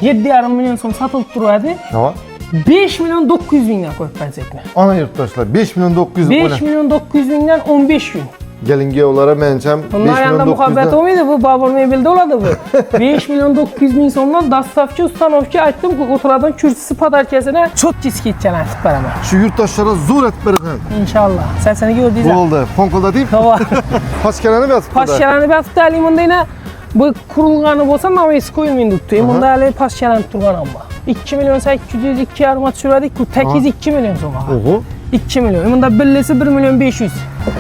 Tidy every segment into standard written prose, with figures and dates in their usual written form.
7,5 milyon so'm satılıp turadi. Tamam. 5 milyon 900 mingdan ko'yib bersekmi? Ana yurttaşlar 5 milyon 900 5 milyon 900 mingdan 15 gün. Gelin onlara mençem 5 Bunlar yanında milyon muhabbet 900'dan. olmaydı, bu Babur Mebel'de oladı bu. 5 milyon 900 ming so'mdan dastavchi, ustanovchi aytdim ki o'tiradigan kursisi podarkasini cho'tchisi ketgan aytib beraman. Şu yurttaşlara zor et bergan. İnşallah. Sen seni gördünüz. Bo'ldi. Fonkolda deyip Tamam. paşkalarını yozibdi. Paşkalarni yozibdi, hali bundayna bu qurilgani bo'lsa novesi qo'yilmaydi debdi. Bunda hali paşkalanib turgan amma. 2 milyon 800, 2,5 tushirdik, bu tekiz 2 milyon so'm. Oho. 2 milyon. Bunda billesi 1 milyon 500.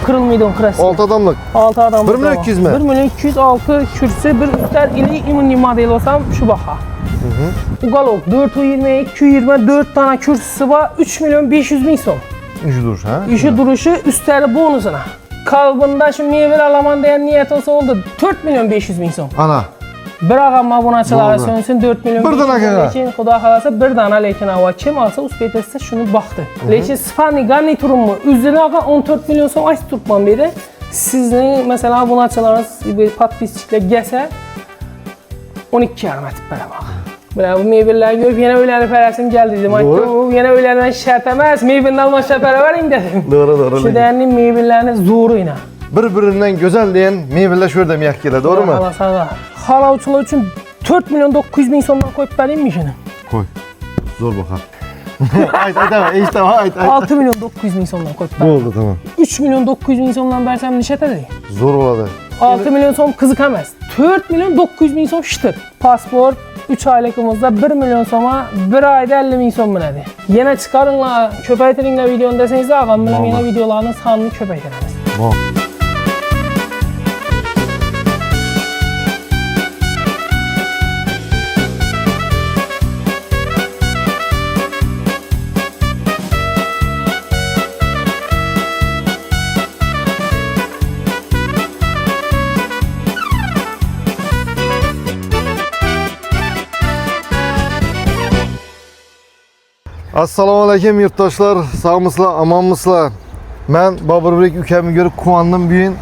Kırılmaydı on kırası. 6 adamlık. 6 adam. 1 milyon 200 mi? 1 milyon 200, 6 kürsi, bir üstler ili imunli model olsam şu baxa. Ugalok 420, 220, 4 tane kürsüsü var, 3 milyon 500 bin so'm. İşi duruş ha? İşi duruşu, üstleri bonusuna. Kalbında şu meyve alaman diyen niyet olsa oldu, 4 milyon 500 bin so'm. Ana. Bir ağam abunaçılara sönsün 4 milyon 500 bin. Lekin Xudo xolasa bir dana lekin ava kim alsa uspet etse şunu baktı. Lekin spani garniturum mu? Üzerine ağa 14 milyon so'm ayt turpman beri. Sizin mesela abunaçılarınız patpisçikler gelse 12 yarım etip beraber. Bu meyveleri görüp yine öğlenip paylaşım geldi dedim. Aytdım yine öğlenden şart emez. Meyvenin alma şart vereyim dedim. Doğru. Şu değerli meyvelerini zoruyla. Birbirinden güzel diyen meyveler şöyle demek ki doğru mu? Halavçılar için 4 milyon 900 bin so'mdan koyup vereyim mi şimdi? Koy. Zor bakalım. Ayt. 6 milyon 900 bin so'mdan koyup vereyim. Oldu tamam. 3 milyon 900 bin so'mdan versem neşet edeyim? Zor oladı. 6 milyon so'm kızık emez. 4 milyon 900 bin so'm şıtır. Pasport 3 aylıkımızda 1 milyon so'ma 1 ayda 50 bin so'm binedi. Yine çıkarınla, köpeytirinle videonu deseniz de ağam benim yine videolarının sanını köpeytiriniz. Wow. Assalamu alaikum yurttaşlar, sağ mısınız, aman mısınız? Ben Babur Bek ülkemi görüp kuandım bugün.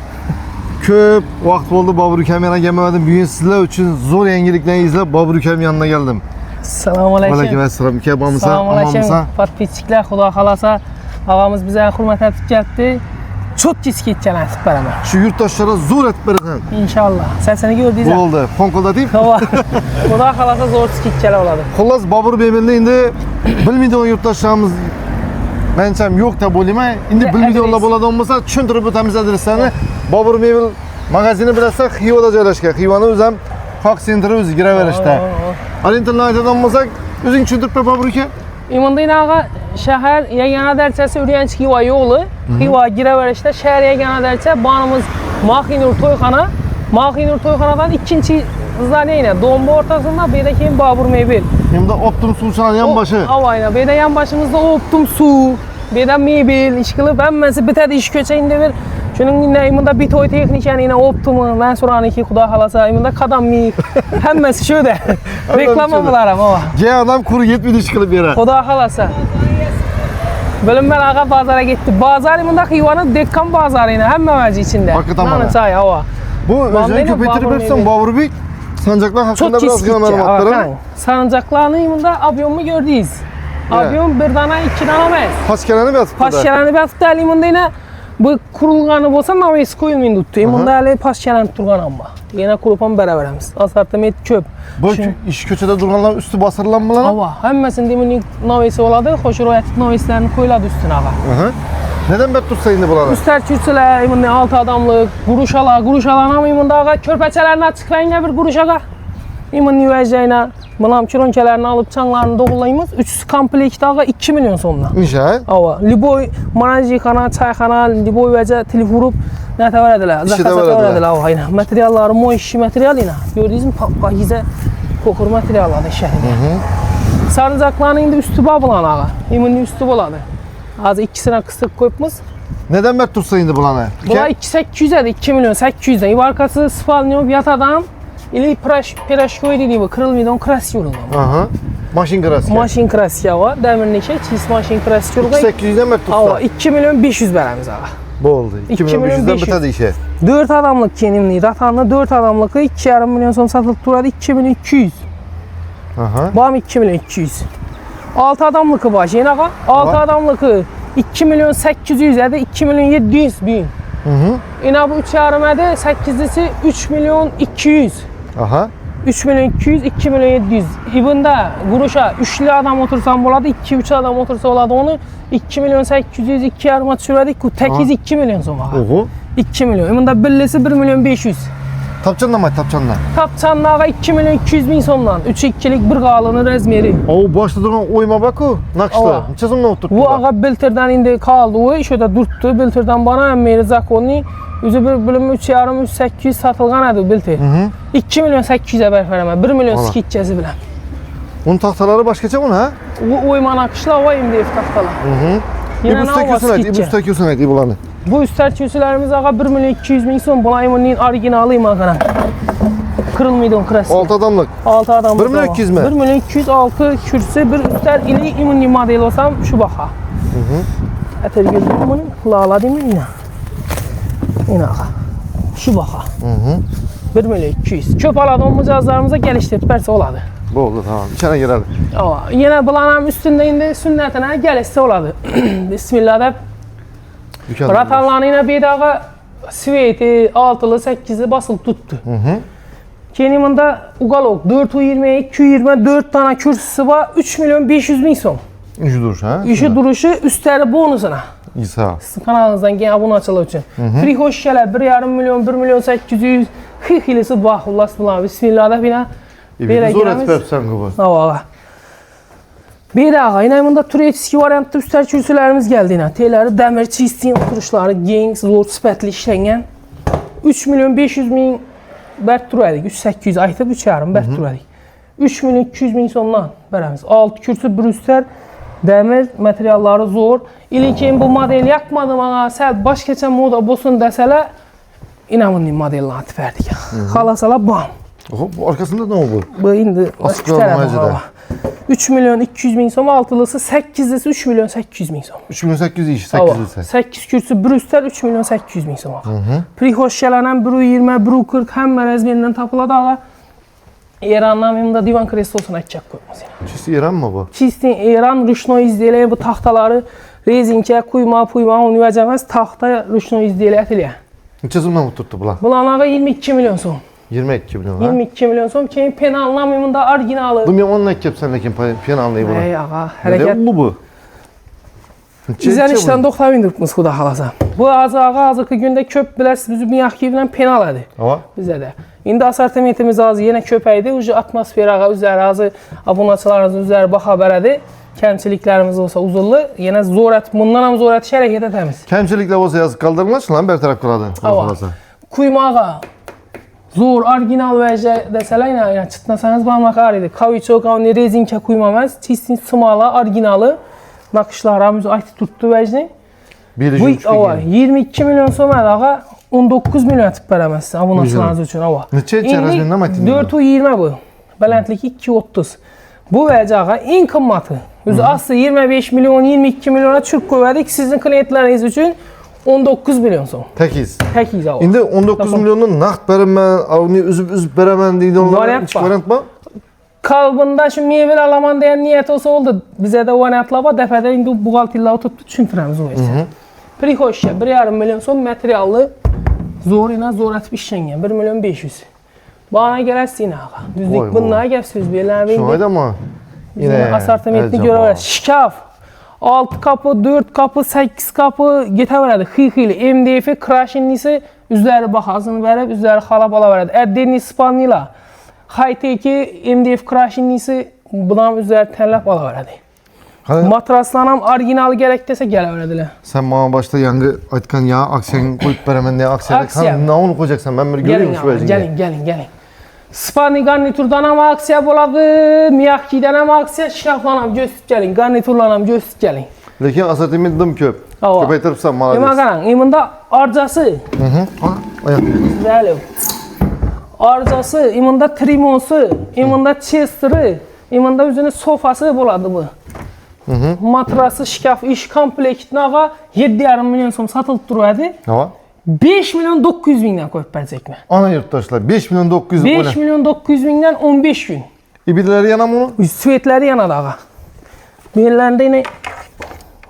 Köp vaqt oldu Babur ülkemi yanına gelmedim. Bugün sizler için zor yengiliklerini izleyip Babur ülkemi yanına geldim. Assalamu alaikum. Aleykümselam. Ülke bağımlısa, Assalamu aman alaikum. mısa? Patpisçikler, Xudo xolasa ağamız bize hürmet etip geldi. Çok çiz ketken etip beraber. Şu yurttaşlara zor et bergan. İnşallah. Sen seni gördünüz. Bu oldu. Fonkolda deyip. Tamam. Xudo xolasa zor çiz ketkenler oladı. Xullas Babur Bey'inde indi bilmeydi o yurttaşlarımız mençem yok da bolime indi bilmeydi onlar boladı olmasa çüntürüp ötemiz adreslerini Babur Meyvel magazini bilesek Xiva'da joylashgan. Xiva'nın özüm Fak Center'ı özü gireverişte. Al internetten olmasak özün çüntürüp Babur ülke? İmandayın ağa şehir yegana derçesi Ürgenç Xiva yolu. Xiva gireverişte şehir yegana derçe bağımız Mahinur Toyxana. Mahinur Toyxanadan ikinci zaniyeyle doğumlu ortasında bir de kim Babur Meyvel. Hem de Optum Su'nun yan başı. Avayla bir de yan başımızda Optum Su. Bir de Meyvel işkili ben mesela bir tane iş köçeğinde bir. Şunun imında bir toy tekniken yine Optum'u ben soran iki Xudo xolasa imında kadam mi hemmesi şöyle. Reklama bularım ama. Ge adam kuru yetmedi işkili bir yere. Xudo xolasa. Bölüm ben ağa pazara gitti. Pazar imında Xiva'nın Dekkan pazarı yine hem mevzi içinde. Hakikaten bana. Çay hava. Bu özünü köpeytirip hepsen Babur Bey sancaklar hakkında Çok biraz malumatları. Sancaklarını imında aviyonumu gördünüz. Aviyon bir dana 2 dana emas. Paşkalarını yazıp da. Paşkalarını yazıp da imında yine bu kurulganı bolsa novesi qo'yilmaydi debdi. Imında hali paşkalanib turgan amma. Yine kurupan beraberimiz. Asartimet köp. Bu iş köçede durganlar üstü basırılan mı lan? Ava, hemmesinde iminin novesi oladı. Hoş royatlik noveslerini qo'yiladi üstüne ağa. Neden bet tutsa indi bulanı? Üstler çürtseler, iminin 6 adamlık, guruşalar ama imində ağa körpəçələrini açıqlayınca bir guruşağa. İmin yüvəcəyinə, bunam kironkələrini alıp çanlarını doğulayımız. Üçüsü komplekti ağa 2 milyon so'mdan. İnşa. Ava, liboy, manajixana, çayxana, liboy vəcə telif vurup nətə verədilər, zakasa verədilər ava ilə. Materialları, mo işi material ilə. Gördünüz mü? Pakizə kokur materialları şəhərində. Sarıncaqlarının indi üstü babılan ağa. İminin üstü boladı. Az ikisine kısık koyupmuz. Neden bet tutsa indi bulanı? Bula 2.800'e 2 milyon 800'e. İvarkası spalniyom yatadan ili piraşkoy dediği bu kırılmadan krasi yorulma. Aha. Maşin krasi. Maşin krasi hava. Demirli şey çiz maşin krasi yorulma. 2.800'den bet tutsa. Hava 2 milyon 500 veremiz ağa. Bu oldu. 2 milyon 500'den bitedi işe. 4 adamlık kenimli. Ratanlı 4 adamlık 2,5 milyon so'm satılıp turadı 2 milyon 200. Aha. Bam 2 milyon 200. 6 adamlıkı var Hüseyin ağa. 6 adamlıkı 2 milyon 800 ya da 2 milyon 700 bin. Yine bu 3 yarım ede 8'lisi 3 milyon 200. Aha. 3 milyon 200, 2 milyon 700. Bunda kuruşa 3'lü adam otursam boladı, 2-3 adam otursa oladı onu 2 milyon 800, 2 yarıma düşürədik. Təkiz 2 milyon so'm ağa. Oho. 2 milyon. Bunda birlisi 1 milyon 500. Tapçanla mı tapçanla? Tapçanın ağa 2 milyon 200 bin so'mdan. 3-2'lik bir qalını rezmeri. O başta duran oyma bak o. Nakışla. Neçə so'mdan oturttu? Bu ağa biltirden indi kaldı o. Şöyle durttu. Biltirden bana emmeri zakonni. Üzü bir bölümü 3 yarım 3 800 satılgan adı biltir. 2 milyon 800'e berfereme. 1 milyon skitçesi bilen. Onun tahtaları başkaça mı ha? O oyman akışla var MDF tahtalar. Yine ne var skitçe? İbus'taki usunet İbulanı. Bu üstler kürsülerimiz ağa 1 milyon 200 bin son. Buna emin orijinalıyım ağa. Kırılmıydı on krasi. 6 adamlık. 6 adam. 1 milyon 200 mi? 1 milyon 200 6 kürsü bir üstler ili imunli model olsam şu baxa. Eter gözüm bunu lala değil mi yine? Yine ağa. Şu baxa. 1 milyon 200. Köp aladım bu cihazlarımıza geliştirip verse oladı. Bu oldu tamam. İçine girelim. Ama yine bulanam üstünde indi sünnetine gelişse oladı. Bismillah de. Ratanlarını yine bir daha sveti 6'lı 8'li basılı tuttu. Keniminde ugalok 420 220 4 tane kürsüsü var 3 milyon 500 bin son. İşi duruş ha? İşi duruşu üstleri bonusuna. İsa. Kanalınızdan gene abone açılı için. Free hoş gelir 1,5 milyon 1 milyon 800 hihilisi bak Allah bismillah bismillah da bina. Bir zor etpepsen gibi. Hava. Bir daha yine bunda Turetski variantlı üstler kürsülerimiz geldi yine. Teleri demir çizdiğin oturuşları genç zor spetli işlengen. 3 milyon 500 bin bert duraydık. 3-800 aytıp 3 yarım bert duraydık. 3 milyon 200 bin sondan beremiz. 6 kürsü bir üstler demir materialları zor. İlkin bu model yakmadım ama sen baş geçen moda bosun desele inanın modelini atıp verdik. Halasala bam. Oho, bu arkasında ne oldu? Bu indi Askı almacıda. 3 milyon 200 bin son, altılısı 8'lisi 3 milyon 800 bin son. 3 milyon 800 iş, 800 ise. 8 kürsü bir üstler 3 milyon 800 bin son. Prihoş gelen biri 20, biri 40 hem merezmeninden tapıladı ağa. İran'dan benim de divan krestosuna açacak koyması. Çisti İran mı bu? Çisti İran rüşno izleyelim bu tahtaları rezinke kuyma onu vereceğimiz tahta rüşno izleyelim. Neçə so'mdan oturttu bular? Bulan 22 milyon son. 22 milyon ha? 22 milyon son. Keyin penallamıyım da orijinali. Bu men onunla kepsen lekin penallayı bunu. Ey ağa hareket. Ne bu? İzlenişten doktor indirtmiz xuda xalasa. Bu hazırki günde köp biləsiz bizim yaxki bilen penal idi. Ama Bizə də. İndi asortimentimiz az yenə köpəydi. Ucu atmosfer ağa üzəri azı abonaçılarınız üzəri baxa bərədi. Kəmçiliklərimiz olsa uzunlu. Yenə zorət bundan ham zorət hərəkət etəmiz. Kəmçiliklə olsa yazıq qaldırmaz lan bertaraf quradı. Kuymağa zor orijinal vəcə desələr yəni çıtnasanız barmaq ağrıydı. Kaviçok, avni rezinka kuymamaz. Çistin sımala orijinalı. Nakışlarımız aytı tuttu vəcni. Bu 22 milyon so'm ağa 19 milyon atıb verəməzsən abonaçılarınız üçün ava. Neçə çərəzdən nə mətin? 420 bu. Bəlendlik 230. Bu vəcə ağa en qımmatı. Özü aslı 25 milyon 22 milyona çürk qoyardık sizin klientləriniz üçün 19 milyon so'm. Təkiz. Təkiz ava. İndi 19 milyonun naqd verəmən, avni üzüb verəmən deyildi onlara hiç variant mı? Kalbında şu meyveli alaman diyen niyet olsa oldu. Bize de variantla var. Defede indi buğaltilla oturup düşüntüremiz o işte. Prihoşya 1,5 milyon son materiallı zorina zor atıb işləngen 1 milyon 500. Bana gələrsin ağa. Düzlük bunlara gəpsiz belən. Şu ayda mı? Yine asortimentini görürüz. Şkaf 6 kapı, 4 kapı, 8 kapı getəverədi. Xiyli MDF crashinlisi üzəri baxasını verib, üzəri xala bala verədi. Əddeni spanila high-tech'i MDF crashinlisi bundan üzəri tənləb ala verədi. Matraslanam orijinal gerek dese gələ verədilər. Sen bana başta yangı aytkan ya aksiyon koyup verəmən diye aksiyon. Ne onu koyacaksan ben bir görüyorum şu vəcini. Gelin. Spani garniturdan ama aksiya boladı, miyakkidən ama aksiya şkaflanam göstərib gəlin, garniturlanam göstərib gəlin. Lakin asortimentim köp. Köpəytiribsən malades. Yemaqaran, imında arcası. Bəli. Arcası, imında trimosu, imında chester'ı, imında üzünə sofası boladı bu. Matrası, şkaf, iş komplektini ağa 7,5 milyon so'm satılıb duraydı. 5 milyon 900 bindən qoyub verəcəkmi? Ana yurttaşlar 5 milyon 900 5 milyon 900 bindən 15 gün. İbidiləri yana mı? Svetləri yanadı ağa. Bellərində yine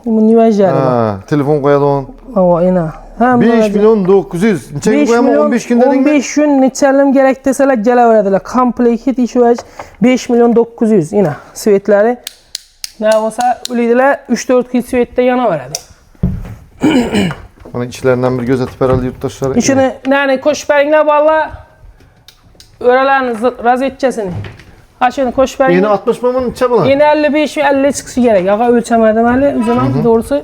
bu nüvejləri var. Ha, telefon koyadı on. Ava yine. 5 milyon 900. Neçə gün 5 koyamı? milyon 15 gün dedin mi? 15 gün neçəlim gerek deseler gələ verədilər. Komplekt işvəc 5 milyon 900 yine svetləri. Ne olsa ölüydülər 3-4 gün svetdə yana verədi. Bana içlerinden bir göz atıp herhalde yurttaşları. İşini yani koşperingler valla öğreleriniz razetçesini. Açın koşperingler. Yeni 60 mı içe bulan? Yine 55 ve 50 çıkışı gerek. Ağa ölçemedim öyle. Üzerine doğrusu.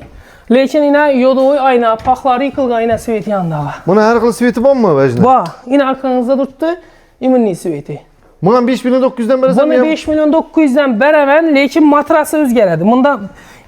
Lekin yine yodoğu ayna, pakları yıkılgan yine sveti yanında ağa. Buna her kıl sveti var mı vecne? Ba, yine arkanızda tuttu. İminli sveti. Buna 5 milyon 900'den beri Bunu 5 milyon 900'den beraber lekin matrası özgeredi. Bunda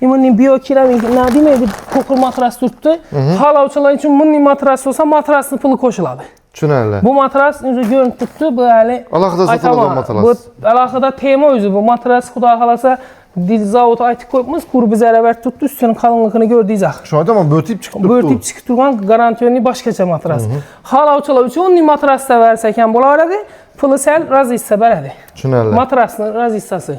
iminli biyokiramik ne demeydi kokul matras tuttu. Hala uçalar için bunun matras olsa matrasını pılı koşuladı. Çünərlə. Bu matras özü görüntü tuttu böyle. Alakada satılır matras. Bu alakada tema özü bu matras Xuda xalasa dil zavod aytib koymuş quru biz ərəbər tuttu üstünün kalınlığını gördüyüz ax. Şu an tamam bötüp çıkıp durdu. Börtüb çıxıb durğan garantiyonu başqaça matras. Hala uçalar üçün onun matras da versəkən bulardı. Pılı sel razı hissə bərədi. Çünərlə. Matrasın razı hissəsi.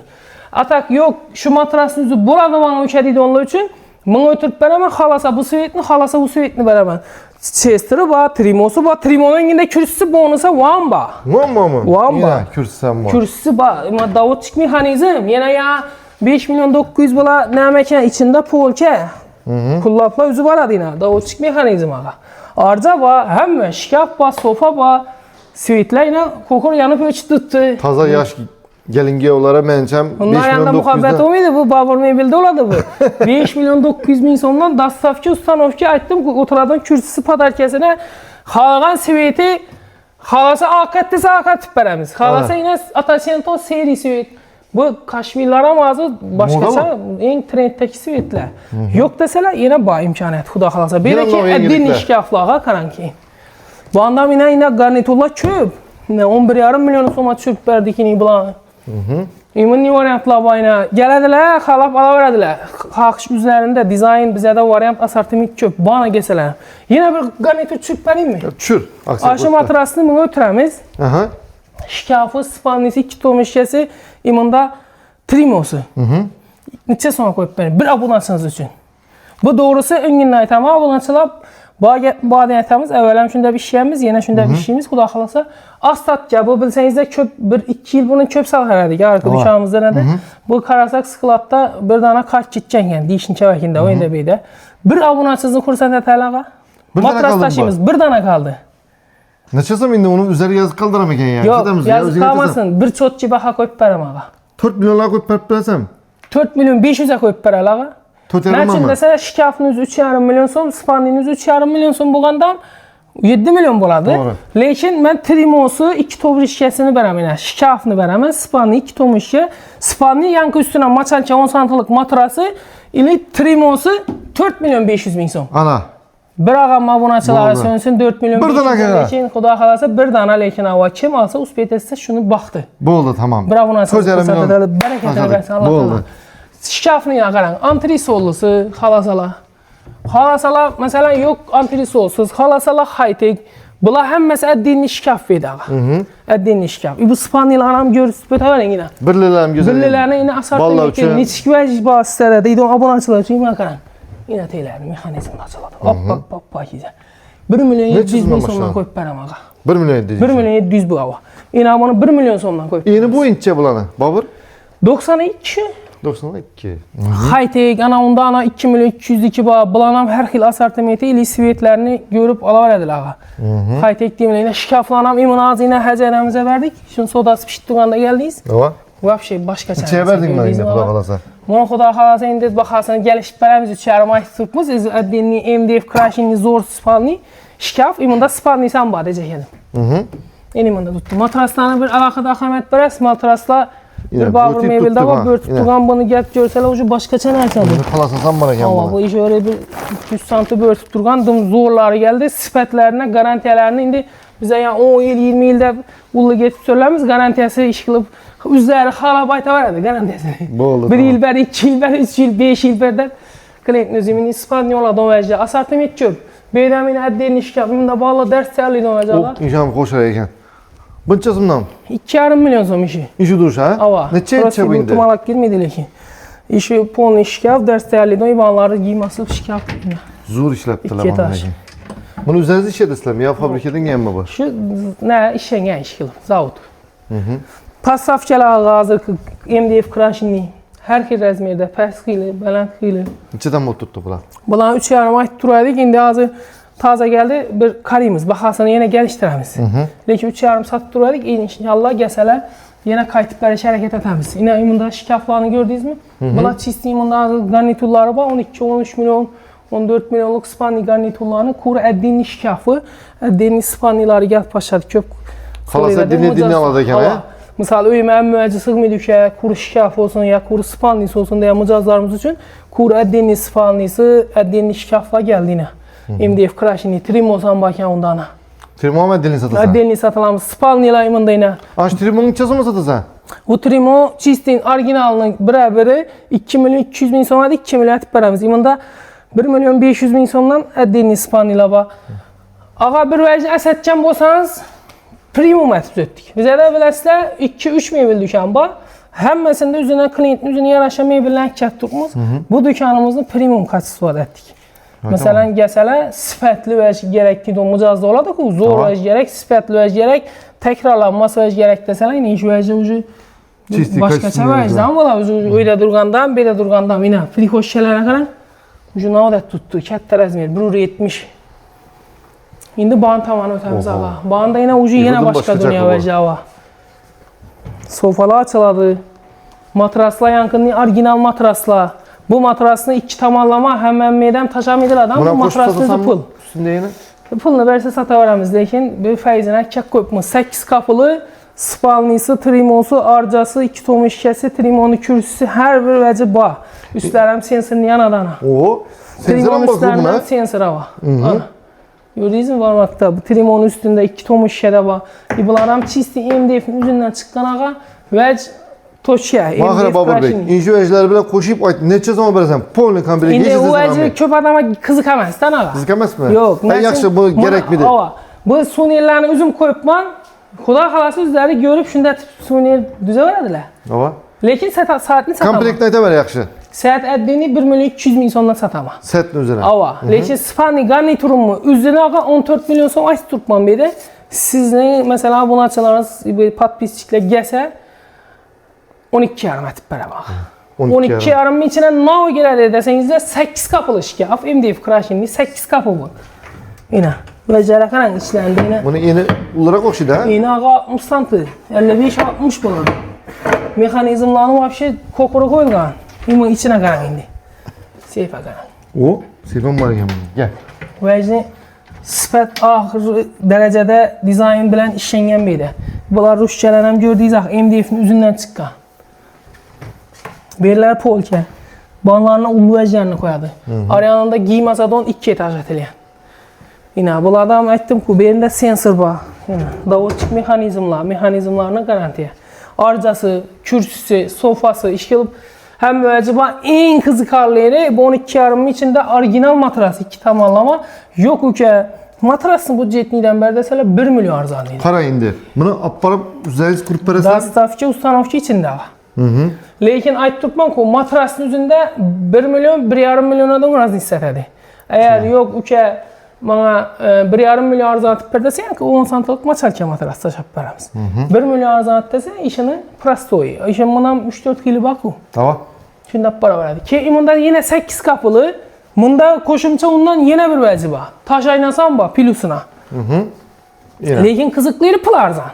Atak yok şu matrasın üzü burada bana ökədiydi onlar üçün. Bunu ötürüb bərəmən xalasa bu svetini, xalasa bu svetini bərəmən. Chester'ı var, Trimosu var. Trimonun yine kürsüsü bonusa Wamba. Wamba mı? Wamba. Yine kürsüsü var. Kürsüsü var. Ama Davutçuk mekanizm. Yine ya 5 milyon 900 bula ne mekan içinde polke. Pullapla üzü var adı yine. Davutçuk mekanizm ağa. Arca var, hem şikaf var, sofa var. Svetler yine kokor yanıp ölçü tuttu. Taza yaş gelinge olarak məncəm 5 Bunlar yanında milyon muhabbet 900'den. olmaydı bu Babur Mebel'de oladı bu. 5 milyon 900 bin sondan Dastavki Ustanovki aytdım oturadan kürsüsü padarkesine xalağan sveti xalası akat dese akat tüpperemiz. Xalası yine Atasento seri svet. Bu kaşmirlara mazı başkaça en trenddeki svetler. Yok deseler yine ba imkaniyet Xuda xalasa. Belə ki əddin işkaflığa karanki. Bu andam yine garniturlar çöp. 11,5 milyon soma çöp verdik yine bulanı. İmini variantlar bayına gələdilər, xalap ala verədilər. Xalq üzərində dizayn bizə də variant assortiment çöp bana gəlsələr. Yine bir garnitur çöp vereyim mi? Çür. Aşı matrasını bunu ötürəmiz. Aha. Şkafı, spannisi, 2 tom işkəsi, imında trimosu. Neçə sona koyup verin? Bir abunasınız üçün. Bu doğrusu öngünün aytama abunasılar. Baden etamiz, əvvələm şunda bir şeyimiz, yenə şunda bir şeyimiz, Xuda xalasa. Astat bu bilsəniz də köp, 1-2 il bunun köp sal hərədik, arka düşağımızda nədir? Bu Karasak Skladda bir dana kart gidəcək, yəni dişin çəvəkində, o indi beydə. Bir abunasızın kursan tətəlağa. Matras taşıyımız, bir dana kaldı. Neçə zaman indi onun üzəri yazı qaldıramayken yani? Yok, yazı qalmasın, bir çot cibaha koyup verəm ağa. 4 milyonlar koyup verəsəm? 4 milyon 500'e koyup verəl ağa. Ne için desene şikafınız 3,5 milyon son, spanniniz 3,5 milyon son buğandam 7 milyon buladı. Doğru. Lakin ben Trimosu 2 tom işkesini verəm, şikafını verəm, spanni 2 tom işke, spanni yankı üstüne maçanki 10 santimlik matrası ili Trimosu 4 milyon 500 bin son. Ana. Bir ağam abonaçılara sönsün 4 milyon 500 bin lekin Xuda xalasa bir dana lekin hava kim alsa uspet etsə şunu baxdı. Bu oldu tamam. Bir abonaçılara bərəkətini versin Allah Allah. Şikafını yağaran, antrisollusu, halasala. Halasala mesela yok antrisolsuz, halasala high-tech. Bunlar hem mesela əddinli şikaf verdi ağa. Əddinli şikaf. Bu spaniyalarım görürsünüz, böyle yine. Birlilərim güzel. Birlilərini yine asartın getir. Niçki vəciz basitədə deydi, abonaçılar üçün yağaran. Yine teylərini, mexanizmini açıladı. Hop, gizə. 1 milyon 700 bin sondan koyup verəm ağa. 1 milyon 700. 1 milyon 700 bu ağa. Yine bunu 1 milyon sondan koyup. Yeni bu inçe bulanı, Babur? 92. 92. High-tech, ana onda ana 2 milyon 202 bağ, bulanam hər xil assortimenti ili svetlərini görüb ala verədilər ağa. High-tech deyimlə, şikaflanam, imunazı ilə həcərəmizə verdik. Şimdi sodası pişitdiğanda gəldiyiz. Ova? Vəbşey, başqa çərəmizə İçəyə verdin mi indi Xuda xalasa? Bunu Xuda xalasa indi baxarsan, gəlişib bərəmiz üçərim ay tutmuz. Əddinli, MDF, crashingli, zor spalni. Şikaf, imunda spalni sən bağ deyəcəkədim. İmunda tuttum. Matraslarına bir alaqada əxəmət bərəs, matrasla bir Babur Mebel'de var, börtüp tuğan bunu gəlib görseler ucu başqaça nərsədir. Xalasasan bana gel bana. Bu iş öyle bir 200 santim börtüp durğan zorları geldi. Sifətlərinə, garantiyələrini indi bizə yəni 10 il, 20 ildə ulla getib söyləmiz, garantiyası iş qılıb üzləri xala bayta var idi garantiyası. Bu oldu. 1 il bər, 2 il bər, 3 il, 5 il bərdə klientin özümün İspanyoladan vəcdə assortiment çöp. Beyrəmin əddiyini işkabımın da bağlı dərs çərliydi o vəcələr. İnşallah xoş rəyəkən. Bunçasından. 2,5 milyon so'm işi. İşi duruş ha? Ava. Neçe bu indi? Tumalak girmedi lekin. İşi polni şkaf, ders değerli ivanları giymasi şkaf. Zo'r ishlatdilar İki mana. etaş. Buni o'zingiz ishladingizlarmi yo fabrikadan kelganmi bu? Şu ne işengen iş qilib, zavod. Поставкалар hozirgi MDF krashinni har xil razmerda, past xili, baland xili. Nechadan bo'lib turibdi bular? Bularni 3,5 oy turaylik. Endi hozir toza geldi, bir qaraymiz, bahosini yana gelishtiramiz. Lekin 3,5 sotib turaylik, inshaalloh kelsalar yana qaytib berishga harakat etamiz. Yine bunda şkaflarni gördünüzmü? Bular çisti bunda garniturları var, 12-13 milyon, 14 milyonluk spanli garniturlarını kuru eddinli şkafı, eddinli spanlileri gelip başladı köp. Xalas eddinli aladı ekan ha? Misal öymen müəccə sığmaydı ki, kuru şkaf olsun ya kuru spanlisi olsun diye mücazlarımız için kuru eddinli spanlisi, eddinli şkafla geldi yine. MDF krashinni, Trimosan bakın ondan. Trimo mu eddinli satasan? Eddinli satılamız, spanliler imında yine. Aş Trimo'nun neçəsi mi satasan? Bu Trimo çistin orijinalının biri 2 milyon 200 bin so'm, 2 milyon etib beramiz. İmında 1 milyon 500 bin so'mdan eddinli spanliler var. Ağa bir vəcə əsətkən bolsanız, premium etib etdik. Bizə də biləsizlər 2-3 mebel dükan var. Həmməsində üzünə klientin üzünə yaraşan mebellərin kətdirimiz. Bu dükanımızın premium kaçısı var etdik. Mesela gəlsələr sifətli vəc gərəkdir, o mücazda oladı ki, zor vəc gərək, sifətli vəc gərək, təkrarlanması vəc gərək desələr, yine iş vəci ucu başqaça vəcdən var. Öyle durğandan, belə durğandan, yine frikoş şeylərə qaran, ucu nə adət tutdu, kətdə rəzmir, 1,70. İndi bağın tavanı ötəmiz ağa. Bağında yine ucu yine başqa dünya vəci ağa. Sofalar açıladı, matrasla yankınlı, orijinal matrasla. Bu matrasını iki tamamlama hemen meydem taşam edir adam. Bu matrasını pul. Pulunu verse satavaramiz. Lekin bir feyzine kek koyupmuş. 8 kapılı, spalnisi, trimosu, arcası, 2 tomu şişesi, trimonu, kürsüsü her bir vəci bağ. Üstlərim sensorlu yan adana. Oo, Trimon üstlərindən sensora var. Gördünüz mü varmakta? Bu trimonun üstünde 2 tomu şişede var. Bunlarım çisti MDF'in üzerinden çıkan ağa vəc Toşya, Mahara Babur Bey, injüvejleri bile koşuyup ayt, neçə zaman verəsən? Polni kan bile geçirsiniz. İndi o vəci köp adama kızıkamaz, tanığa. Kızıkamaz mı? Yok. Yaxşı, bu gerek midir? Bu suniyerlerini üzüm koyupman, Xuda xalası üzləri görüp şunda suniyer düzə verədilər. Ava. Lekin saatini satama. Komplekt neyte ver yaxşı? Saat əddini 1 milyon 200 bin sondan satama. Setin üzerine. Ava. Lekin spanli garniturumu üzerine ağa 14 milyon son aç tutmam beri. Sizin mesela bunu açılarınız pat pisçiklə gəlsə, 12,5 etib bərə bax. 12,5 içinə nav girədir desəniz də 8 kapılı şkaf, MDF krashinli 8 kapı bu. Yine. Vəcərə qaran içləndi yine. Bunu yeni olarak oxşidə ha? Yine ağa 60 santı, 55-60 buladı. Mekanizmlarını vəbşi kokuru koyulgan. Bunun içine qaran indi. Seyfə qaran. O, seyfəm var ekan bunun. Gəl. Vəcni sifət axır dərəcədə dizayn bilən işlənən beydə. Bunlar Rusçələnəm gördüyünüz ax MDF'nin üzündən çıxqan. Berlər polka. Banlarına ulu vəclərini koyadı. Arayanında giyim asadon 2 etaj etiləyən. Yine bunlardan ettim ki berində sensor var. Davodçik mexanizmlarına garantiya. Arcası, kürsüsü, sofası işkilib hem müəccəba en kızıkarlı yeri bu 12,5 içinde orijinal matras 2 tamamlama yok ki matrasın bu cetniden beri desələr 1 milyon arzan idi. Para indi. Bunu aparıp üzəyiz kurup verəsən? Dastavki, ustanovki içinde var. Lekin ayt tutmam ki matrasın üzerinde 1 milyon, 1,5 milyonadan razı hissətədir. Eğer yok uke bana 1,5 milyon arzan atıb berdəsə, yəni ki 10 santılık maçarkə matras taşap berəmiz. 1 milyon arzan atıb desə, işini prostoy. İşin bundan 3-4 kili baku. Tamam. Şimdi para verdi. Ki bunda yine 8 kapılı. Bunda koşumça ondan yine bir vəci var. Taş aynasan var pilusuna. Lekin kızıkları pul arzan.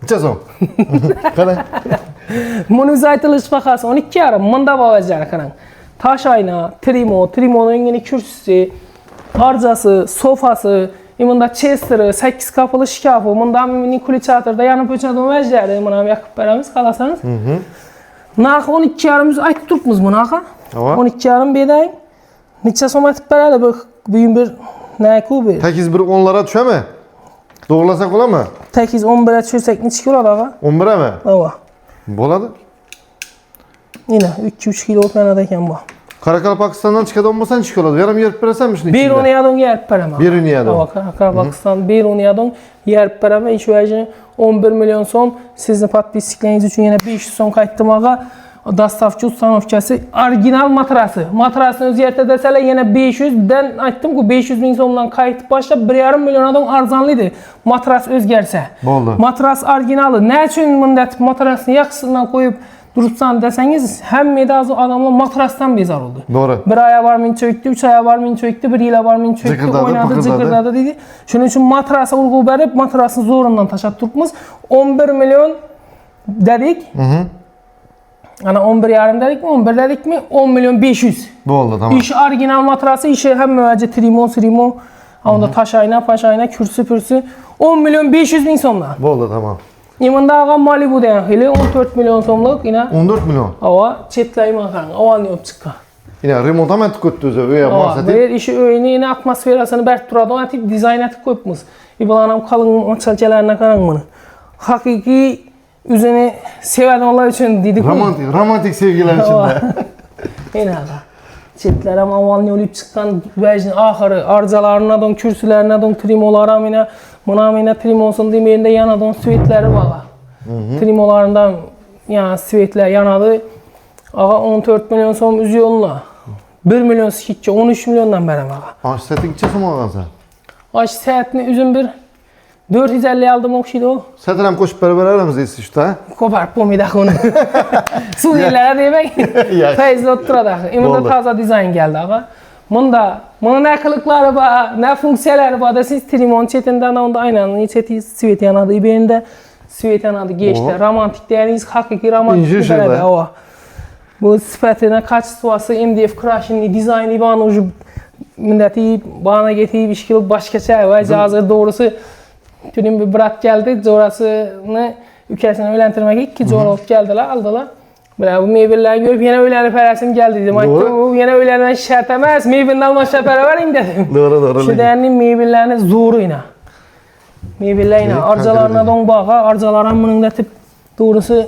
Neçə zaman? Qaray. Bunu zaytılış baxası 12,5 bunda var vəcləri qaran. Taş ayna, trimonun yine kürsüsü, arcası, sofası, bunda chester'ı, 8 kapılı şkafı, bunda Nikoli çatırda yanıb öçədən vəcləri, buna yaxıb bərəmiz qalasanız. Narxı 12,5 aytıb turpmuz bunu ağa. 12,5 bedəyin. Neçə som etib bərəli bu büyün bir nəyə kubi? 8 bir 10'lara düşə mi? Doğrulasak ola mı? 8 11'e düşürsək neçə kilo ağa? 11'e mi? Ava. Boladı. Yine 2-3 kilo mənadayken bu. Qaraqalpaqistondan chiqadi olmasan chiqib oladi. Yaram yerib berasanmi shuni Bir ichida? uniyadon yerib beraman. Bir uniyadon. Qaraqalpaqiston bir uniyadon yerib beraman. Ish vajini 11 milyon so'm. Sizni podpisliklaringiz uchun yana 500 so'm qaytdim ağa. Dastavchi ustanovkasi original matrasi. Matrasini o'zgartir desalar yana 500 dan aytdim-ku 500 ming so'mdan qaytib boshlab 1,5 milliondan arzonlıydı. Matras o'zgarsa. Bo'ldi. Matras originali. Ne uchun bunday matrasni yaxshisidan qo'yib durupsan desangiz hamma da adamlar matrasdan bezar oldu. Doğru. Bir aya var min çöktü, 3 aya var min çöktü, 1 yıla var min çöktü, oynadı, cıkırdadı dedi. Şunun için matrasa urgu berip matrasını zorundan taşıp turpumuz 11 milyon dedik. Ana 11 yarım dedik mi, 11 dedik mi? 10 milyon 500. Oldu tamam. İş orijinal matrası, işi hem müvəcce trimon, onda taşayna, paşayna, kürsü, 10 milyon 500 bin so'mdan. Oldu tamam. Yemında ağam Malibu deyen hili 14 milyon so'mluk yine. 14 milyon. Ava çetlayım ağam, avan yok çıkka. Yine remont hemen tıkıttı özü, öyle Ava, bir işi öyni yine atmosferasını bert duradu, ona tip dizayn etip koyupmuz. İbalanam kalın maçalçalarına karan bunu. Hakiki üzerine seven onlar için dedik. Romantik sevgiler içinde. Yine ağa. Çetler ama avan yoluyup çıkan vecin ahırı, arcalarına don, kürsülerine don, trimolara mine, mına trimolsun demeyinde yana don süvetleri var. Trimolarından yani süvetler yanadı. Ağa 14 milyon so'm üzü yoluna. 1 milyon skitçi 13 milyondan berem ağa. Aş setin gideceksin mi ağam sen? Aş saatini üzüm bir 450 aldım okşuydu o. Setirem koşup beraber aramızda işte ha? Koparıp bomidak onu. Suriyelilere demek. Feyzli otturadak. İmında taza dizayn geldi ağa. Bunda ne kılıkları var, ne funksiyaları var da siz trimon çetinden onda aynen çeti süvet yanadı. İberinde süvet yanadı geçti. Romantik değeriniz hakiki romantik değerli o. Bu sıfatına kaç suası MDF crash'ın dizaynı bana ucu milleti bana getirip işkili başka şey var. Hazır doğrusu tüm bir bırak geldi. Zorasını ülkesine öğlendirmek ki zor olup geldiler aldılar. Böyle bu meyveleri görüp yine öğlenip paylaşım geldi dedim. Bu yine öğlenden şart emez. Meyvenin almaşa para vereyim dedim. Doğru. Şu değerli meyvelerini zoru yine. Meyveler yine arcalarına don bağa. Arcalara bunun da tip doğrusu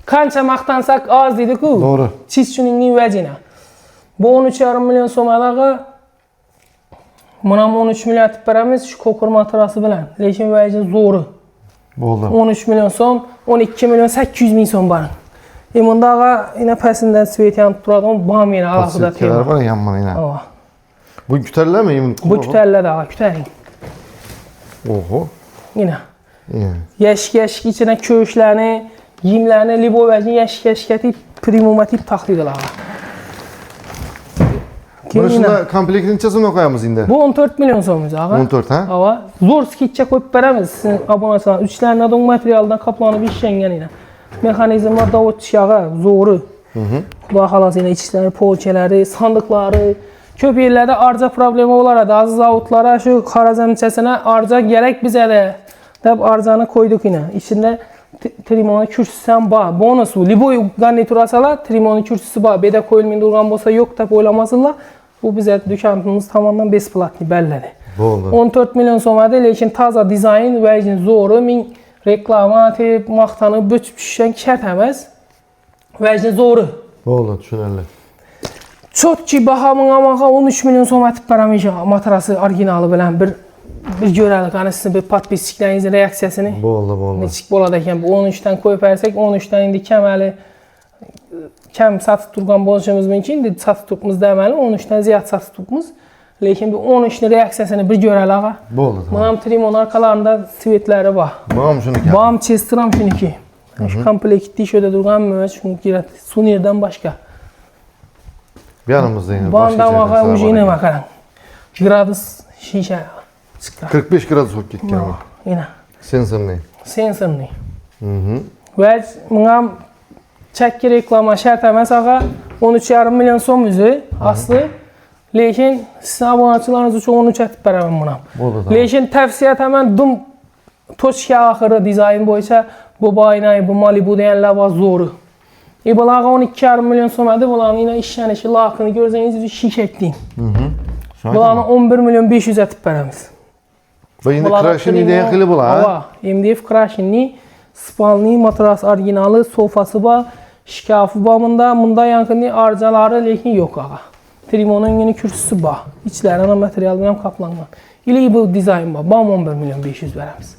kança maqtansak az dedik o. Doğru. Siz şunun vecine. Bu 13,5 milyon so'madaga mana 13 milyon atib beramiz şu kokur matrası bilan. Lekin vecin zoru. Oldu. 13 milyon so'm, 12 milyon 800 ming so'm bor. Bundaga yine pasinden süvet yanıp turadi, bam yine alohida tema. Pasiyetler var yanma yine. Ava. Bu küterler mi? Bu küterler de küterin. Oho. Yine. İyi. Yeşik içine köşlerini, yemlerini, libo vecin yeşik etip, primomatip taxlidilar. Burasında komplektin içerisinde ne koyamız indi? Bu 14 milyon so'muz ağa. 14 ha? Ava. Zor skitçe koyup beremiz. Sizin abonasyonlar. Üçlerine adon materialdan kaplanıp işlengen yine. Mekanizmlar davut şağı, zoru. Kulağı halası yine içleri, poğaçaları, sandıkları. Köp yerlerde arca problemi olardı. Az zavutlara şu karazem içerisine arca gerek bize de. Dep arcanı koyduk yine. İçinde trimonu kürsüsü var. Bonusu. Liboy garniturasalar trimonu kürsüsü var. Bede koyulmayın durgan bolsa yok dep oylamasınlar. Bu bize dükkanımız tamamen besplatni belledi. Oldu. 14 milyon so'mada lekin taza dizayn ve zoru min reklamatı maqtanı büçüp şişen şart emas. Ve zoru. Oldu düşünerler. Çotçi bahamın amağa 13 milyon so'm atib beramayacak matrası orijinali bilen bir görəlik. Hani sizin bir podpisçiklerinizin reaksiyasını. Oldu. Neçik bolad ekan bu 13'ten koyup versek 13'ten indi kəməli kem satıb turgan boluşumuz mümkün. İndi satıb turpumuz deməli 13'ten ziyad satıb turpumuz. Lekin bu 13'ün reaksiyasını bir görəlik ağa. Oldu tamam. Manam trimon arkalarında sivetleri var. Bağım şunu ki. Bağım Chester'am şuniki. Şu komplekti şöyle durgan mı? Çünkü girat Sunir'den başka. Yanımızda yine. Bağımdan vaka ujine bakaran. Gradus şişe. 45 gradus soğuk gitken ama. Yine. Sensorlu. Sensorlu. Ve manam çekki reklama şart emas ağa 13,5 milyon so'm üzü aslı. Lekin sizin abonachilarınız uchun 13 atib beraman buna. Lekin tavsiyat hemen dum toshga ahiri dizayn bo'yicha bu boynay, bu Malibu deganlar bor zo'ri. Bularga 12,5 milyon so'm edi, bularning yine ishlanishi, loqini ko'rsangiz shishak deng. Bularni 11 milyon 500 atib beramiz. Bu endi crash'ning degan xili bo'lar. MDF crash'ning spalni matras originali, sofasi bor, Şkafı babında, bunda yankını arcaları lekin yok ağa. Trimonun yeni kürsüsü var. İçləri ana material bilen kaplanma. İli bu dizayn var. Bam 11 milyon 500 verəmiz.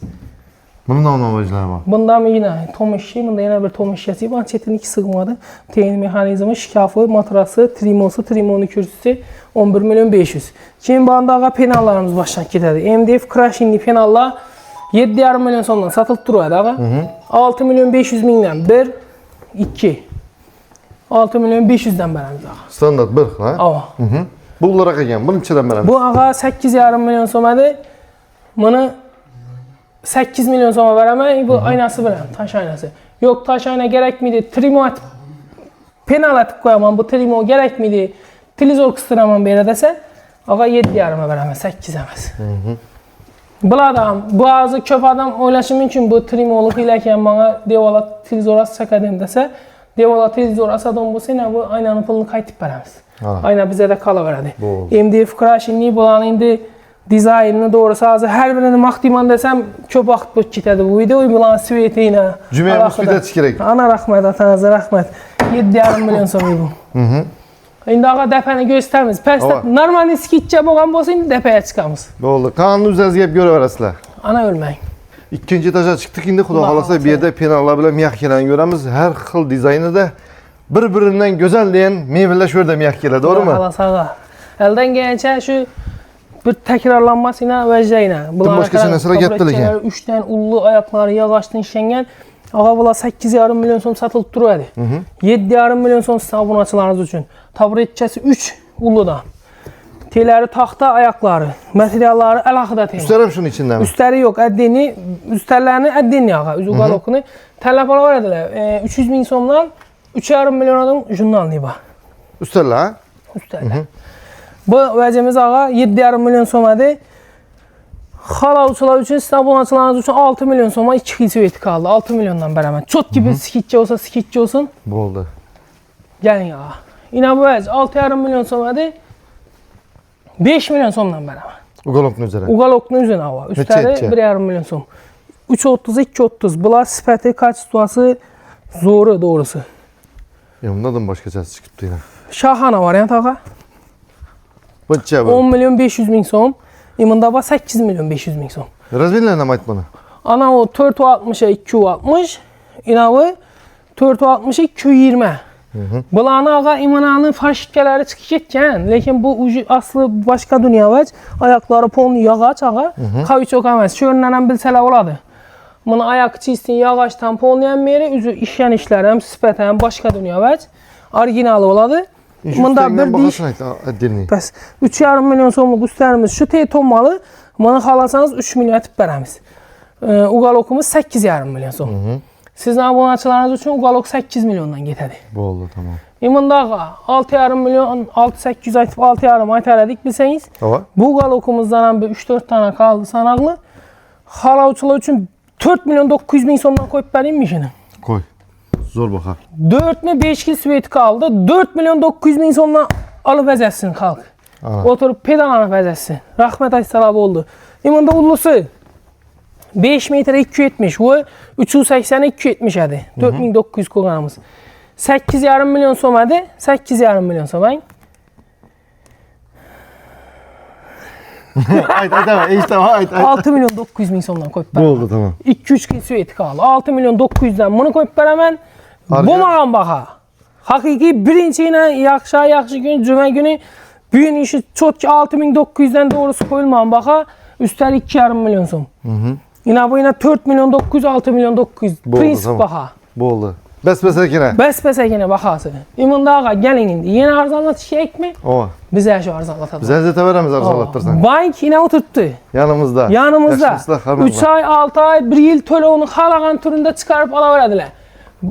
Bunun da anavajları var. Bunda mı yine tom eşeği, bunda yine bir tom eşeği var. Çetinlik sığmadı. Teyin mekanizmi, şkafı, matrası, trimosu, trimonu kürsüsü 11 milyon 500. Şimdi banda ağa penallarımız baştan gidiyor. MDF crashingli penallar 7,5 milyon sondan satılıp duruyor ağa. 6 milyon 500 mindən 1, 2. 6 milyon 500'den verəmiz ağa. Standart 1 ha? Ava. Bu olarak ekan, bunun içinden verəmiz. Bu ağa 8,5 milyon somadı. Bunu 8 milyon soma verəmək. Bu aynası verəm, taş aynası. Yok taş ayna gerek miydi? Trimo atıp, penal atıp koyamam. Bu trimo gerek miydi? Tilizor kıstıramam bir yere dese. Ağa 7,5'a verəmə, 8 əməz. Bu adam, bu ağzı köp adam oylaşım için bu trimoluk ilərkən bana devala tilizora çəkədim desə, devala tilizora asadım bu sene bu aynanın pulunu qaytıb verəmiz. Ayna bizə də kala verədi. MDF crashingli bulanı indi dizaynını doğrusu ağzı hər birini maxdiman desəm köp vaxt bu kitədi bu videoyu bulanı sveti ilə. Cümeye müsbitə çikirək. Ana rəhmət, atanıza rəhmət. 7,5 milyon somu bu. İndi ağa dəpəni göstərmiz. Pəstə normal skitçə boğan bolsa indi dəpəyə çıxamız. Oldu. Kanunu üzəzgəb görə verəsilər. Ana ölməyin. İkinci etaja çıktık indi Xudo xalasa bir yerdə penallar bilan miyaq gələn görəmiz. Hər xil dizaynı da bir-birindən gözəl deyən meyvələr şöyle miyaq gələ, doğru mu? Xalasa ağa. Əldən gələcək şu bir təkrarlanması ilə vəcdə ilə. Başqa nəsələ getdilik. 3 dənə ullu ayaqları yağaçdan işlənən ağa bula 8,5 milyon som satılıb durur. 7,5 milyon som sizin abunəçiləriniz üçün. Taburetçəsi 3 ulludan. Teləri taxta ayaqları, materialları əlaqədə teyin. Üstlərim şunun içindən mi? Üstləri yox, əddini, üstlərini əddini ağa, üzü qalokunu. Tələb var edilər. 300 min somdan 3,5 milyon adam jurnalını var. Üstlərlə ha? Üstlərlə. Bu vəcimiz ağa 7,5 milyon somadır. Xalalıçılar üçün, sizin abunəçiləriniz üçün 6 milyon soma 2 xil sveti qaldı. 6 milyondan bərəmən. Çok gibi skitçi olsa skitçi olsun. Bu oldu. Gəlin ağa. İnə bu vəc 6,5 milyon somadır. 5 milyon somdan bərəmən. Uqalokun üzərə. Uqalokun üzərə ağa. Üstləri 1,5 milyon som. 3.30, 2.30. Bunlar sifəti, kaçtuası zoru doğrusu. Bundan başqa səs çıxıbdı yine. Şahana variant ağa. Bu çəbə. 10 milyon 500 min som. İmında var 8 milyon 500 min som. Razmerlərlə mi ait bunu? Ana o 460'a 260. İnavı 460'a 220. Bulanı ağa imananın farşikələri çıxıb getkən. Lakin bu aslı başqa dünya vəc. Ayaqları polnu yağaç ağa. Kaviçok əməz. Şörünlənən bilsələ oladı. Bunu ayak çizsin yağaçdan polnayan meri. Üzü işlən işlər həm sifət həm başqa dünya vəc. Orijinalı oladı. Bunda bir diş. Bəs 3,5 milyon somluq üstlərimiz şu tonmalı. Bunu xalasanız 3 milyon etib verəmiz. Uqalokumuz 8,5 milyon som. Sizin abunəçiləriniz üçün Uqalok 8 milyondan getədi. Bu oldu, tamam. İmında ağa 6,5 milyon 6-800 aytıb 6,5 ayt elədik bilsəniz. Bu Uqalokumuzdan bir 3-4 tane qaldı sanaqlı. Xalaçılar üçün 4 milyon 900 min somdan qoyub vereyim mi işini? Koy. Zor baxa. 4 mi 5 kil sveti kaldı. 4 milyon 900 min somdan alıp vəzətsin xalq. Oturup pedalanıp vəzətsin. Rəhmət aysalabı oldu. İmında ullusu 5 metre 270. Bu 380'e 270 ədi. 4900 koqanımız. 8,5 milyon som ədi. 8,5 milyon som əyin. Ayt, 6 milyon 900 min somdan koyup bu oldu, tamam. 2-3 kil sveti kaldı. 6 milyon 900'den bunu koyup verəmən. Bu mağam baxa. Hakiki birinci ilə yaxşı gün, cümə günü büyün işi çok ki 6.900'den doğrusu koyulmağam baxa. Üstəlik 2,5 milyon som. Yine bu yine 4 milyon 900, 6 milyon 900. Prinsip baxa. Bu oldu. Bəs-bəsəkine. Bəs-bəsəkine baxası. İmında ağa gəlin indi. Yeni arzanlat işləyək mi? Ova. Bizə şu arzanlatalım. Bizə zətə verəmiz arzanlatdırsan. Bank yine oturttu. Yanımızda. Yanımızda. 3 ay, 6 ay, 1 yıl tölevini xalağan türündə çıxarıb ala verədilər.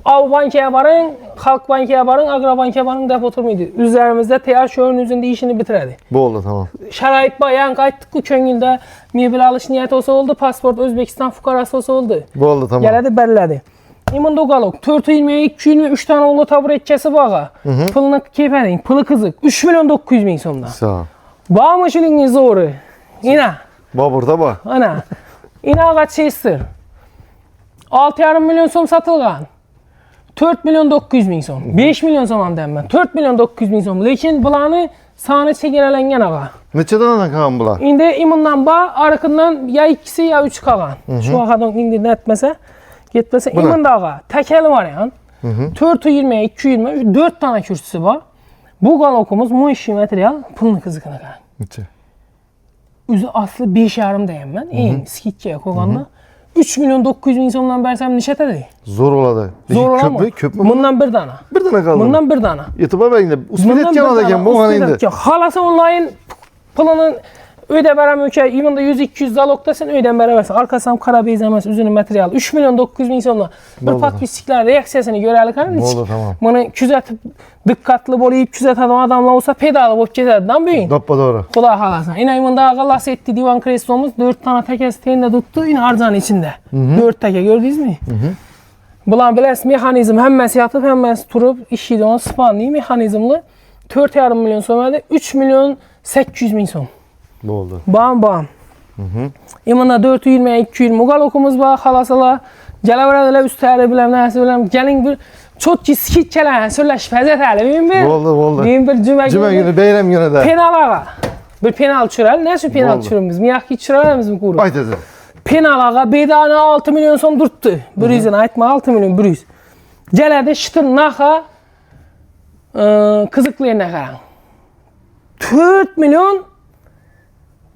Av bankaya varın, Xalq bankaya varın, Agro bankaya varın deyip oturmaydı. Üzərimizdə teyar şöhrün üzündə işini bitirədi. Bu oldu, tamam. Şərait bayan qayıtdıq bu köngüldə mebel alış niyyəti olsa oldu, pasport Özbekistan fukarası olsa oldu. Bu oldu, tamam. Gələdi, bəllədi. İmında Uqalok 420'ye 223 tane oğlu taburetçəsi bağa. Pılını kepədin, pılı kızık. 3 milyon 900 min somda. Sağ ol. Bağmışılın zoru. İna. Burada bak. Ana. İna ağa Chester. 6,5 milyon som satılğan. 4 milyon 900 ming so'm. 5 milyon so'm deyman. 4 milyon 900 ming so'm. Lekin bularni soni chegaralangan ağa. Necha dana qolgan bular? Endi imundan ba, arqından ya 2'si ya 3 qolgan. Şu axadan indi netmasa, ketmasa imunda ağa. Tekeli var yani. 420, 220, 4 tane kürsüsü var. Bu galokumuz muişi material pulunu kızıkına qara. Necha? Üzü aslı 5,5 deyim ben. En skitçiye koyğanda 3 milyon 900 ming so'mdan bersem neçədir? Zor oladı. Zor olamı? Köp mü? Bundan bir dana. Bir dana kaldı. Bundan bir dana. Etibar beyinde. Uspet etken adayken bu han indi. Halası online pulunun öde berem öke, imanda 100-200 zalogdasın öyden berabersin. Arkasından kara beyzemez üzünün materyali. 3 milyon 900 ming so'mdan. Bir patpistikler reaksiyasını görelik hani. Oldu tamam. Bunu küzetip dikkatli bolayıp küzeten adamlar olsa pedalı bolup ketadidan büyüyün. Doppa doğru. Xudo xalasan. Yine imanda ağalas etti divan kreslomuz 4 tane tekesi teyinde tuttu. Yine harcanın içinde. 4 teke gördünüz mü? Bulan biləsiz mexanizm həmməsi yatıb, həmməsi turub, işi onu spanlı mexanizmli 4,5 milyon so'm, 3 milyon 800 ming so'm. Bu oldu. Bam. İmanda 420, 220 galokumuz var, xalasalar. Gələverədilər, üstləri biləm, nəsi biləm. Gəlin bir çok ki skitçələr, söyləşib həzətəli. Oldu. Benim bir cümə günü, beyrem günü de. Penal ağa. Bir penal çürəl. Nə üçün penal çürümüz? Miyaqki çürələrimiz mi qurur? Ay dedi. Penal ağa bedana 6 milyon so'm durttu. Bir yüzünü aytma 6 milyon bir yüz. Gələdə şıtın naxa kızıqlayana qaran. 4 milyon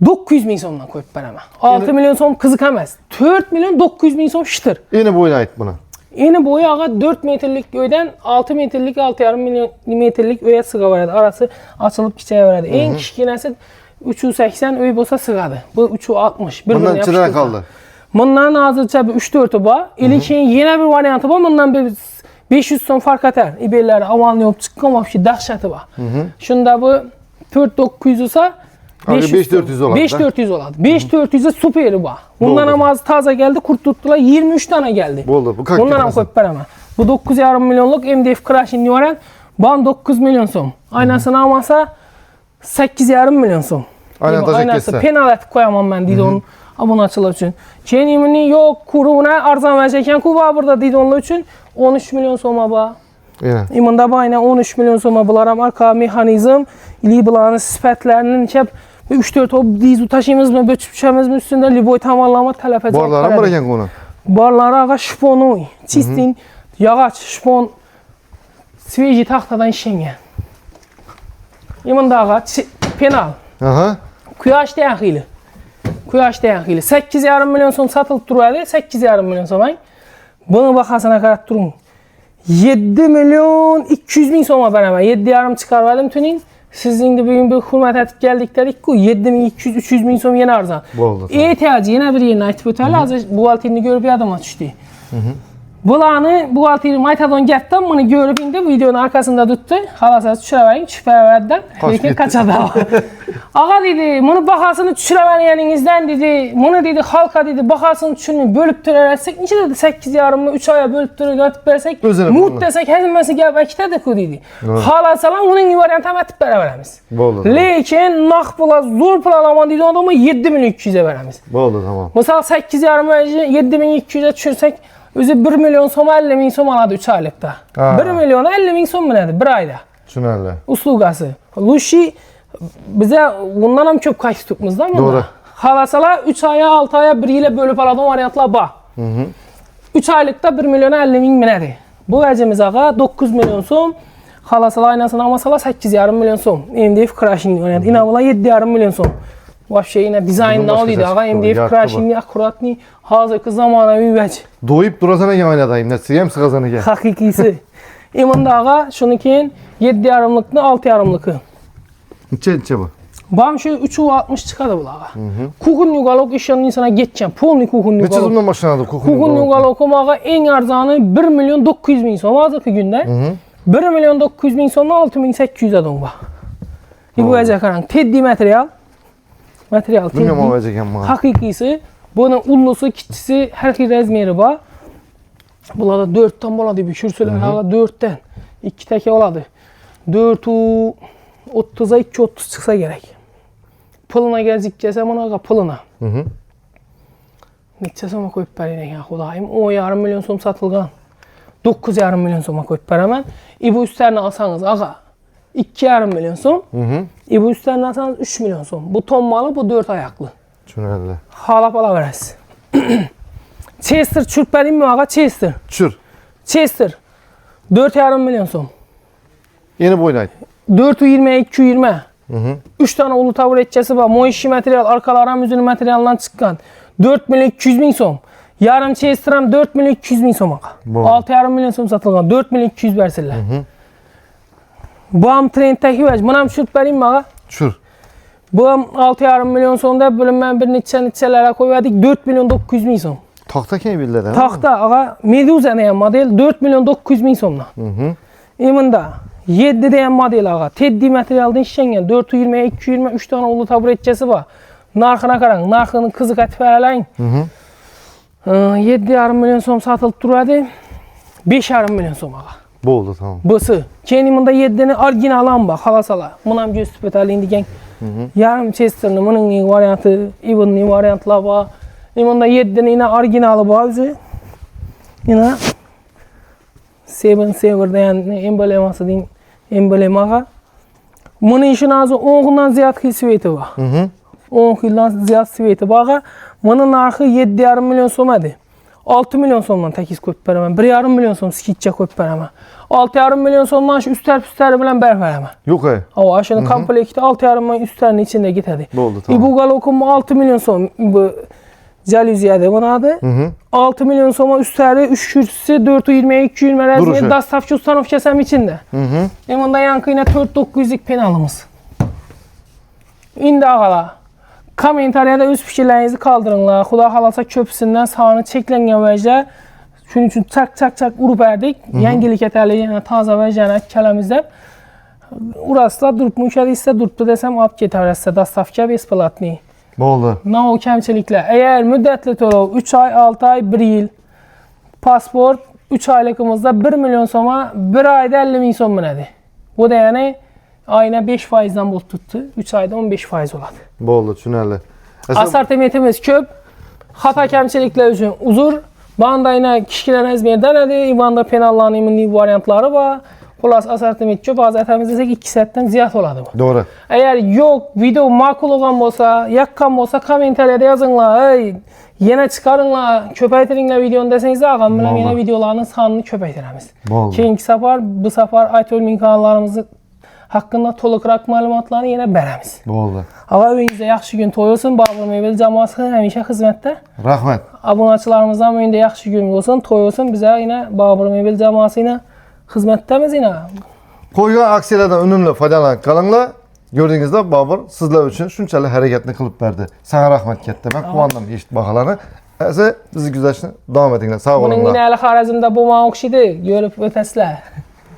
900 ming so'mdan koyup beremem. 6 milyon so'm kızık emas. 4 milyon 900 ming so'm şıtır. Yine boyuna ait buna. Eni boyu ağa 4 metrlik öyden 6 metrlik 6,5 metrlik öye sığa veredi. Arası açılıp kiçəyə veredi. En kiçikinəsi 380 öy bolsa sığadı. Bu 360. Bundan çıra kaldı. Bundan hazırca bir 3-4'ü var. İlkin yine bir variantı var. Bundan bir 500 so'm fark atar. İbelləri avanlı yapıp çıkan vapşi dəhşəti var. Şunda bu 4900 olsa 5400 oladı. 5400 oladı. 5400'e süperi var. Bundan ama az taze geldi. Kurt tuttular. 23 tane geldi. Oldu. Bu kaç bundan ama koyup veremem. Bu 9,5 milyonluk MDF Crash'in yoran. Ban 9 milyon so'm. Aynasını almasa 8,5 milyon so'm. Aynası penal etip koyamam ben dedi onun abone açılar için. Kenimini yok kuruna arzan verecekken kuba burada dedi onun için 13 milyon so'm ba. İmanda bayına 13 milyon so'm bularam arka mexanizm ili bulanın sifətlərinin çəp 3-4 o dizu taşıyımız mı, böçüpçəmiz mi üstündə liboy tamamlama tələf edəcək. Barlara mı bırakın konu? Barlara ağa şiponu, çistin, yağaç, şipon, sveji taxtadan işlənген. İmanda ağa penal. Kuyaş dayan xili. Kuyaş dayan xili. 8,5 milyon so'm satılıp durardı. 8,5 milyon so'm. Bunu baxasına qarat durun. 7 milyon 200 ming so'm'a beraber 7,5 çıkarvadım tünin. Siz indi bugün bir hürmet etip geldik dedik ki 7.200-300 ming so'm yine arzan. İhtiyacı yine bir yerine aytıp ötəli. Azı buhalterini görüp bir adama düştü. Bulanı buhalteri maytadan getdim. Bunu görüp indi videonun arkasında tuttu. Halasız düşürəvəyin düşürəvərdən. Lekin kaçadı. Ağa dedi, bunu baxasını düşürəvəninizdən dedi. Bunu dedi halka dedi baxasını düşürmün bölüp törərsek. Niçin dedi 8,5'ı 3 aya bölüp törərsek versek. Mut desek həzməsi gəlib əkitədir ki dedi. Halasalan onun variantı etip bərəbərəmiz. Lekin naq pula zor pul alaman dedi adamı 7.200'e verəmiz. Tamam. Mesela 8,5'ı 7.200'e düşürsek özü 1 milyon so'm 50 ming so'm aladı 3 aylıkta. 1 milyon 50 ming so'm mu nedir? Bir ayda. Şunlarla. Uslugası. Lushi bize bundan hem çok kaç tutmuşdan mı? Doğru. Halasalar 3 aya 6 aya 1 ile bölüp aladığım variantlar var. 3 aylıkta 1 milyon 50 ming mi nedir? Bu vəcimiz ağa 9 milyon so'm. Halasalar aynasını almasalar 8,5 milyon so'm. MDF Crash'in variantı. İna bula 7,5 milyon so'm. Vapşe yine dizayn ne oluyordu ağa? MDF Crash'in akkuratni hazırki zamanəvi vəc. Doyup durasana ki oynadayım. Nesiyem sıkazanı ki. Hakikisi. İmanda ağa şunukin 7,5'lıkını 6,5'lıkı. Neçə bu? Bam şu 3,60 çıkadı bu ağa. Kukun yugalok işyanın insana geçeceğim. Polni kukun yugalok. Neçə zımdan başlanadı kukun yugalok? Kukun yugalok ağa en arzanı 1 milyon 900 ming so'm hazırki günde. 1 milyon 900 ming so'mdan 6.800 adam var. Bu vəcə qaran. Teddi material. Material teddi. Bilmiyorum o vəcəkən bana. Hakikisi. Bunun ullusu, kiçisi, hər xil rəzmeri var. Bunlarda 4'ten oladı bir kürsülər ağa 4'ten. 2 təkə oladı. 4'u 30'a 2.30 çıksa gerek. Pılına gəzikcəsəm ona ağa pılına. Neçə so'ma koyup bəriyinək ya Xudayım. 10,5 milyon so'm satılgan. 9,5 milyon so'mga qo'yib beraman. Bu üstlerini alsanız ağa 2,5 milyon so'm. Bu üstlerini alsanız 3 milyon so'm. Bu ton malı, bu 4 ayaklı. Tushunarli. Halap alaverasiz. Chester çürp vereyim mi ağa? Chester. Tushur. Chester 4,5 milyon so'm. Yeni boylaydı. 420, 220. 3 tane ulu tavır etçesi var. Moişi material, arkalar ham yüzünün materialından çıkan. 4 milyon 200 bin so'm. Yarım Chester'am 4 milyon 200 bin so'm. 6,5 milyon so'm satılgan. 4 milyon 200 versinler. Bu ham trenddeki vec. Buna ham tushirib bereyim mi ağa? Tushur. Bu ham 6,5 milyon so'mda bilinmeyen bir neçelere koyardık. 4 milyon 900 bin so'm. Taxta keng bildi ha? Taxta ağa Medusa degan model 4 milyon 900 bin so'mdan. Emunda 7 degan model ağa. Teddy materialdan işlengen 420, 220, 3 tane ulu taburetçesi var. Narxına qarang, narxını qiziq aytib beralang. 7,5 milyon so'm satılıp turadi. 5,5 milyon so'm ağa. Bo'ldi, tamam. Busi. Keyin bunda 7'ni originalan bor, xalasala. Buni ham göstərib o'taling degan. Yarım Chester'ni buning varianti, Even'ning variantlar bor. Bunda 7'nin yine orijinali bor o'zi. Yine 7 Saver degan embleması deyin, emblemaga. Buni ishini hozir 10 kundan ziyod xil sveti bor. 10 xildan ziyod sveti bor. Buni narxi 7,5 milyon so'm edi. 6 milyon so'mdan takiz qo'yib beraman. 1,5 milyon so'm skitcha qo'yib beraman. 6,5 milyon so'mdan shu üstler bilan berib beraman. Yo'q ay. Hava shuni komplekti 6,5 milyon üstlerin içinde gitadi. Bo'ldi, tamam. Bu galokum 6 milyon so'm. Bu Jaluziyada bunadi. 6 milyon so'ma üstleri 3 kürsüsü 420, 220 razmeri dastavchi ustanovkasi ham içinde. Bunda yankı yine 4900'lik penalımız. Endi ağalar. Kommentariyada öz fikirlerinizi kaldırınlar. Xudo xolasa köpüsündən sağını çeklengen vəclə. Şunun üçün çak urup erdik. Yangilik etəli, yəni taza vəcləni kələmizdə. Urasla durup müşahidəsə durupdu desem alıb getərəsə dastavka besplatni. Bo'ldi. Ne o kemçilikler. Eğer müddetli to'lov 3 ay, 6 ay, 1 yıl. Pasport 3 aylıkımızda 1 milyon so'ma 1 ayda 50 bin so'm minadi. Bu da yani ayına 5%'dan bol tuttu. 3 ayda 15% oladi. Bo'ldi, tushunarli. Asortimentimiz köp. Xata kemçilikler üçün uzur. Banda yine kişiler ezberden edi. İvanda penallarının variantları var. Xulas asortiment köp. Az etimiz desek 2 saatten ziyad oladı bu. Doğru. Eğer yok video makul olan olsa, yakkan olsa kommentariyada yazınlar. Hey, yine çıkarınlar, köpeytirinler videonu deseniz de ağam biləm yine videolarının sanını köpeytiremiz. Keyinki safar, bu safar Aytolmin kanallarımızı hakkında toluqraq məlumatlarını yine beremiz. Bo'ldi. Hava evinizde yaxşı gün toy olsun. Babur Mebel jamoasi həmişə xizmətdə. Rahmet. Abonaçılarımızdan önünde yaxşı gün olsun, toy olsun. Bize yine Babur Mebel jamoasi ilə xizmətdəmiz yine. Qo'ygan aksiyalardan unumli foydalanib qolinglar. Gördüğünüzde Babur sizler için shunchalik harakatni qilib berdi. Sana rahmat katta. Ben quvondim eshitib baholarni. Bizni kuzatishni davom etinglar. Sog' bo'linglar. Buning yine hali Xorazmda bo'lmoq o'xshaydi. Ko'rib o'tasizlar.